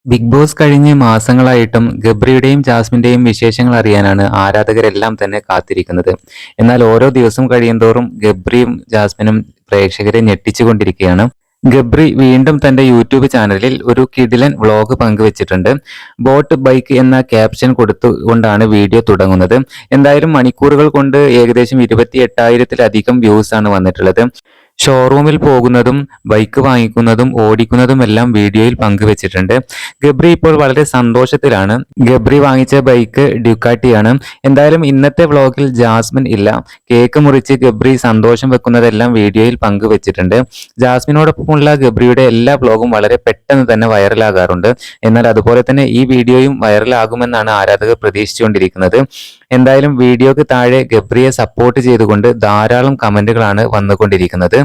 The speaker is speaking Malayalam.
ബിഗ് ബോസ് കഴിഞ്ഞ് മാസങ്ങളായിട്ടും ഗബ്രിയുടെയും ജാസ്മിന്റെയും വിശേഷങ്ങൾ അറിയാനാണ് ആരാധകരെല്ലാം തന്നെ കാത്തിരിക്കുന്നത്. എന്നാൽ ഓരോ ദിവസം കഴിയുന്തോറും ഗബ്രിയും ജാസ്മിനും പ്രേക്ഷകരെ ഞെട്ടിച്ചുകൊണ്ടിരിക്കുകയാണ്. ഗബ്രി വീണ്ടും തന്റെ യൂട്യൂബ് ചാനലിൽ ഒരു കിടിലൻ വ്ളോഗ് പങ്കുവച്ചിട്ടുണ്ട്. ബോട്ട് ബൈക്ക് എന്ന ക്യാപ്ഷൻ കൊടുത്തുകൊണ്ടാണ് വീഡിയോ തുടങ്ങുന്നത്. എന്തായാലും മണിക്കൂറുകൾ കൊണ്ട് ഏകദേശം 28,000-ലധികം വ്യൂസ് ആണ് വന്നിട്ടുള്ളത്. ഷോറൂമിൽ പോകുന്നതും ബൈക്ക് വാങ്ങിക്കുന്നതും ഓടിക്കുന്നതുമെല്ലാം വീഡിയോയിൽ പങ്കുവച്ചിട്ടുണ്ട്. ഗബ്രി ഇപ്പോൾ വളരെ സന്തോഷത്തിലാണ്. ഗബ്രി വാങ്ങിച്ച ബൈക്ക് ഡ്യുക്കാട്ടിയാണ്. എന്തായാലും ഇന്നത്തെ വ്ളോഗിൽ ജാസ്മിൻ ഇല്ല. കേക്ക് മുറിച്ച് ഗബ്രി സന്തോഷം വെക്കുന്നതെല്ലാം വീഡിയോയിൽ പങ്കുവച്ചിട്ടുണ്ട്. ജാസ്മിനോടൊപ്പമുള്ള ഗബ്രിയുടെ എല്ലാ വ്ളോഗും വളരെ പെട്ടെന്ന് തന്നെ വൈറലാകാറുണ്ട്. എന്നാൽ അതുപോലെ തന്നെ ഈ വീഡിയോയും വൈറലാകുമെന്നാണ് ആരാധകർ പ്രതീക്ഷിച്ചുകൊണ്ടിരിക്കുന്നത്. എന്തായാലും വീഡിയോക്ക് താഴെ ഗബ്രിയെ സപ്പോർട്ട് ചെയ്തുകൊണ്ട് ധാരാളം കമന്റുകളാണ് വന്നുകൊണ്ടിരിക്കുന്നത്.